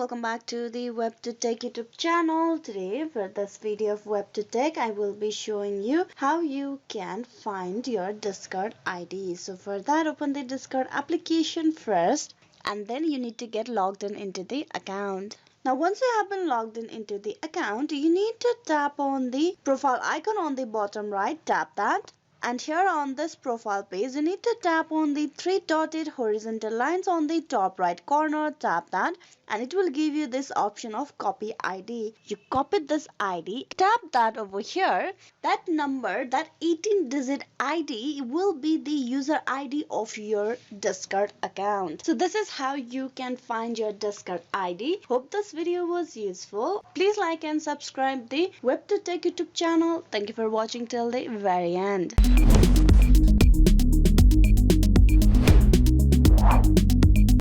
welcome back to the WebToTech YouTube channel. Today for this video of WebToTech, I will be showing you how you can find your Discord ID. So for that, open the Discord application first and then you need to get logged in into the account. Now once you have been logged in into the account, you need to tap on the profile icon on the bottom right, tap that. And here on this profile page, you need to tap on the three dotted horizontal lines on the top right corner, tap that, and it will give you this option of copy ID. You copy this ID, tap that over here. That number, that 18-digit ID will be the user ID of your Discord account. So this is how you can find your Discord ID. Hope this video was useful. Please like and subscribe the WebToTech YouTube channel. Thank you for watching till the very end.